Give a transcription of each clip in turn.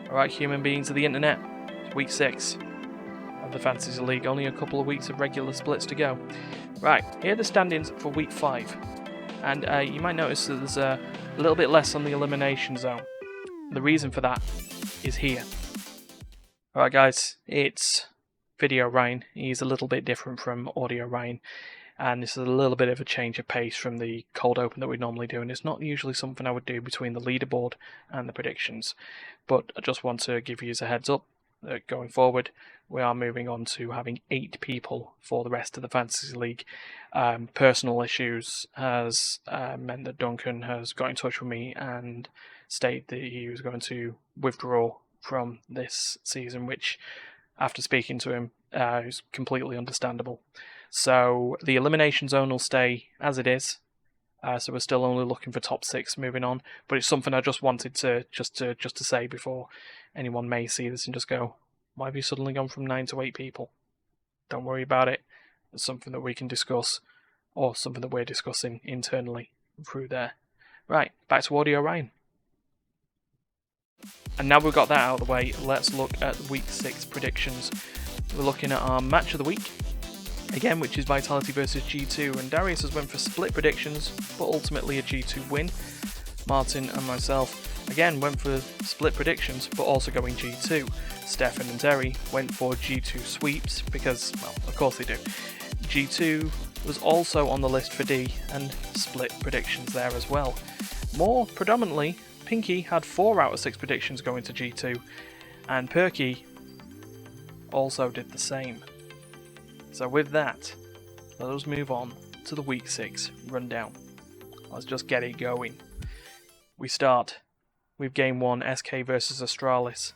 Alright, human beings of the internet, it's week 6 of the Fantasy League, only a couple of weeks of regular splits to go. Right, here are the standings for week 5, and you might notice that there's a little bit less on the elimination zone. The reason for that is here. Alright guys, it's Video Ryan. He's a little bit different from Audio Ryan, and this is a little bit of a change of pace from the cold open that we normally do, and it's not usually something I would do between the leaderboard and the predictions, but I just want to give you a heads up that going forward we are moving on to having 8 people for the rest of the Fantasy League. Personal issues has meant that Duncan has got in touch with me and stated that he was going to withdraw from this season, which after speaking to him is completely understandable. So the elimination zone will stay as it is. So we're still only looking for top 6 moving on, but it's something I just wanted to just to say before anyone may see this and just go, why have you suddenly gone from 9 to 8 people? Don't worry about it. It's something that we can discuss, or something that we're discussing internally through there. Right, back to Audio Ryan. And now we've got that out of the way, let's look at week 6 predictions. We're looking at our match of the week, again, which is Vitality versus G2, and Darius has went for split predictions, but ultimately a G2 win. Martin and myself, again, went for split predictions, but also going G2. Stefan and Terry went for G2 sweeps, because, well, of course they do. G2 was also on the list for D, and split predictions there as well. More predominantly, Pinky had 4 out of 6 predictions going to G2, and Perky also did the same. So with that, let us move on to the week 6 rundown. Let's just get it going. We start with game 1, SK versus Astralis.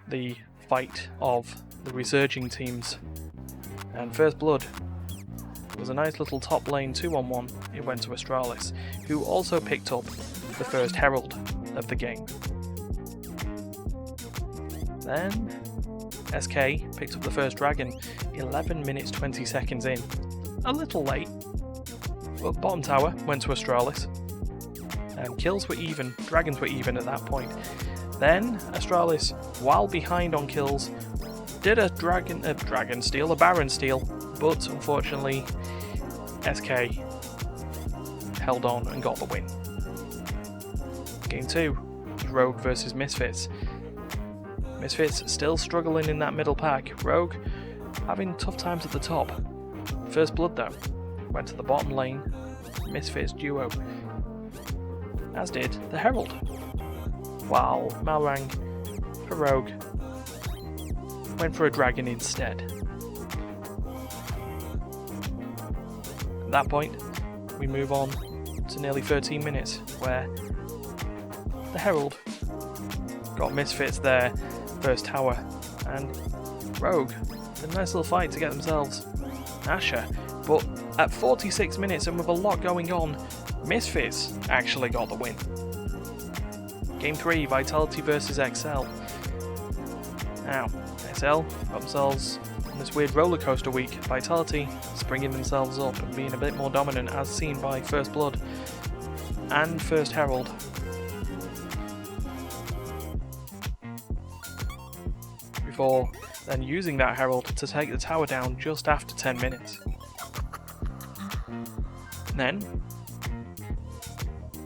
The fight of the resurging teams. And First Blood was a nice little top lane 2-on-1. It went to Astralis, who also picked up the first Herald of the game. Then SK picked up the first Dragon 11 minutes 20 seconds in. A little late, but bottom tower went to Astralis. Kills were even, Dragons were even at that point. Then Astralis, while behind on kills, did a Dragon steal, a Baron steal, but unfortunately SK held on and got the win. Game 2 was Rogue versus Misfits. Misfits still struggling in that middle pack. Rogue having tough times at the top. First Blood though went to the bottom lane. Misfits duo, as did the Herald. While Malrang for Rogue went for a Dragon instead. At that point, we move on to nearly 13 minutes, where the Herald got Misfits their first tower, and Rogue had a nice little fight to get themselves Asher, but at 46 minutes and with a lot going on, Misfits actually got the win. Game 3, Vitality versus XL. Now, XL got themselves on this weird rollercoaster week. Vitality springing themselves up and being a bit more dominant, as seen by First Blood and First Herald. Before then using that Herald to take the tower down just after 10 minutes. Then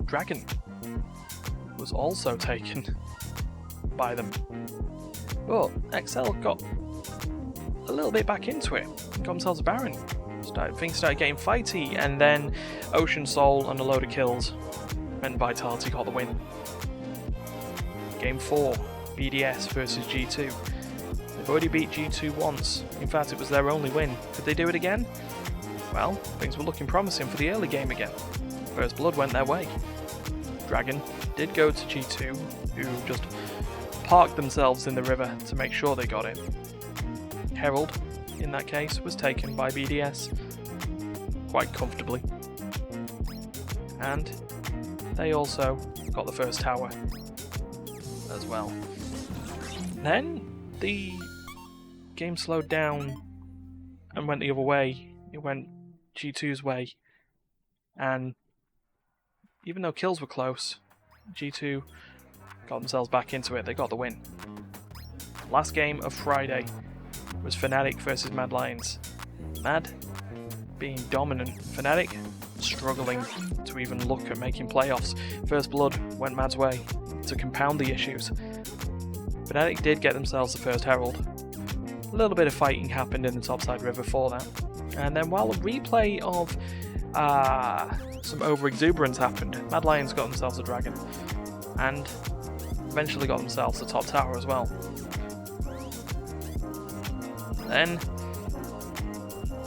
Dragon was also taken by them, but XL got a little bit back into it, got themselves a Baron. Things started getting fighty, and then Ocean Soul and a load of kills meant Vitality got the win. Game 4, BDS versus G2. They've already beat G2 once. In fact, it was their only win. Could they do it again? Well, things were looking promising for the early game again. First Blood went their way. Dragon did go to G2, who just parked themselves in the river to make sure they got in. Herald, in that case, was taken by BDS quite comfortably. And they also got the first tower as well. Then the game slowed down and went the other way. It went G2's way, and even though kills were close, G2 got themselves back into it. They got the win. Last game of Friday was Fnatic versus Mad Lions. Mad being dominant. Fnatic struggling to even look at making playoffs. First blood went Mad's way to compound the issues. Fnatic did get themselves the first Herald. A little bit of fighting happened in the topside river for that. And then while a replay of some over-exuberance happened, Mad Lions got themselves a dragon. And eventually got themselves a top tower as well. Then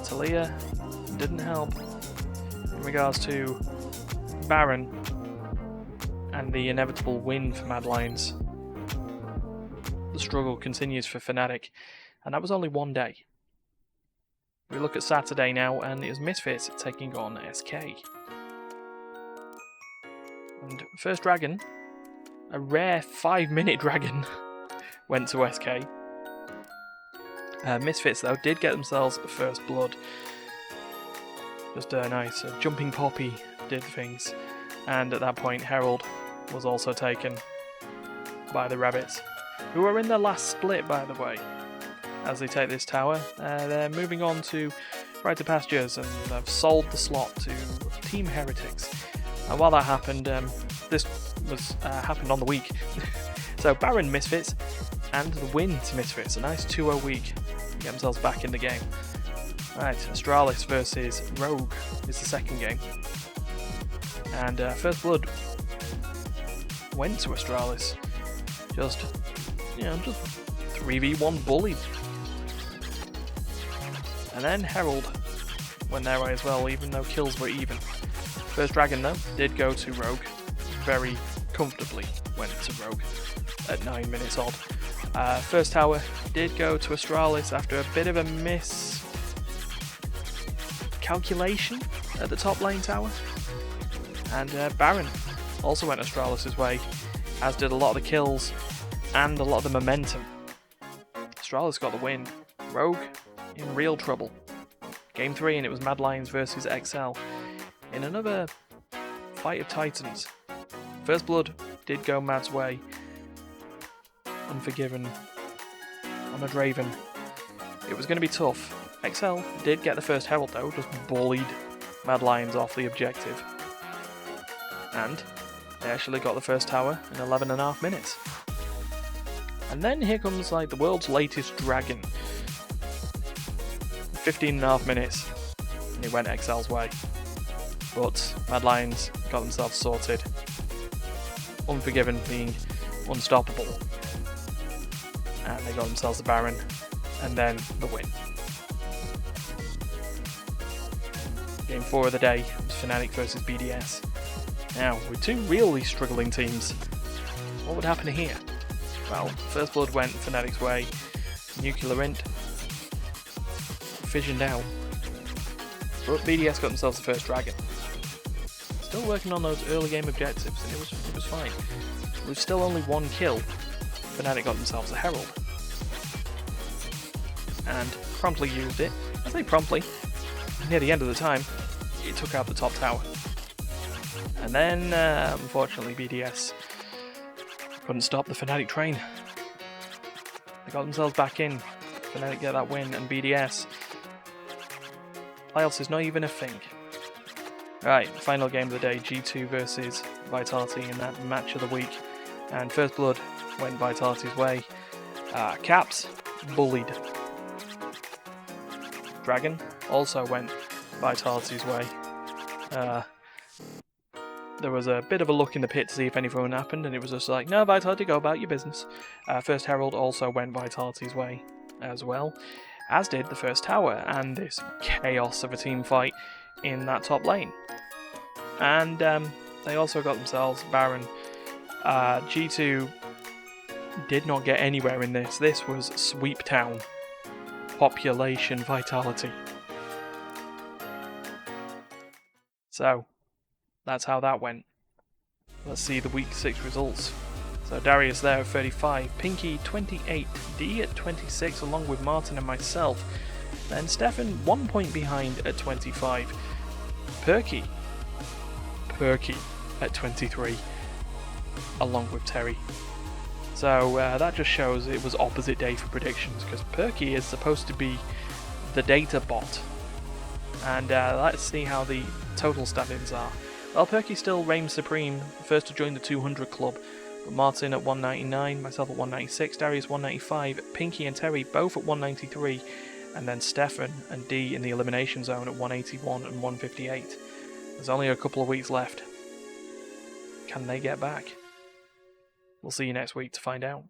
Talia didn't help in regards to Baron and the inevitable win for Mad Lions. The struggle continues for Fnatic, and that was only one day. We look at Saturday now, and it was Misfits taking on SK. And first dragon, a rare 5-minute dragon, went to SK. Misfits, though, did get themselves first blood. Just nice. Jumping Poppy did things. And at that point, Herald was also taken by the Rabbits, who are in their last split, by the way. As they take this tower, they're moving on to Brighter Pastures, and have sold the slot to Team Heretics. And while that happened, this was happened on the week. So Baron Misfits, and the win to Misfits. A nice 2-0 week. Get themselves back in the game. Right, Astralis versus Rogue is the second game. And First Blood went to Astralis. Just 3v1 bullied. And then Herald went their way as well, even though kills were even. First Dragon, though, did go to Rogue. Very comfortably went to Rogue at 9 minutes odd. First tower did go to Astralis after a bit of a miscalculation at the top lane tower. And Baron also went Astralis' way, as did a lot of the kills and a lot of the momentum. Astralis got the win. Rogue in real trouble. Game 3, and it was Mad Lions versus XL in another fight of titans. First Blood did go Mad's way. Unforgiven on a Draven. It was going to be tough. XL did get the first Herald though, just bullied Mad Lions off the objective. And they actually got the first tower in 11.5 minutes. And then here comes like the world's latest dragon. 15.5 minutes, and it went XL's way. But Mad Lions got themselves sorted. Unforgiven being unstoppable. And they got themselves the Baron, and then the win. Game 4 of the day was Fnatic versus BDS. Now, with two really struggling teams, what would happen here? Well, First Blood went Fnatic's way, Nuclear Int fissioned out, but BDS got themselves the first dragon. Still working on those early game objectives, and it was fine. With still only one kill, Fnatic got themselves a Herald. And promptly used it. I say promptly, near the end of the time, it took out the top tower. And then, unfortunately, BDS couldn't stop the Fnatic train. They got themselves back in. Fnatic get that win, and BDS. Playoffs is not even a thing. Right, final game of the day, G2 versus Vitality in that match of the week. And First Blood went Vitality's way. Caps bullied. Dragon also went Vitality's way. There was a bit of a look in the pit to see if anything happened, and it was just like, no, Vitality, go about your business. First Herald also went Vitality's way as well, as did the first tower, and this chaos of a team fight in that top lane. And they also got themselves Baron. G2 did not get anywhere in this. This was Sweep Town. Population Vitality. So, that's how that went. Let's see the week 6 results. So Darius there at 35, Pinky 28, D at 26 along with Martin and myself. Then Stefan 1 point behind at 25. Perky at 23. along with Terry. So that just shows it was opposite day for predictions, because Perky is supposed to be the data bot. And let's see how the total standings are. Well, Perky still reigns supreme, first to join the 200 club. But Martin at 199, myself at 196, Darius 195, Pinky and Terry both at 193, and then Stefan and Dee in the elimination zone at 181 and 158. There's only a couple of weeks left. Can they get back? We'll see you next week to find out.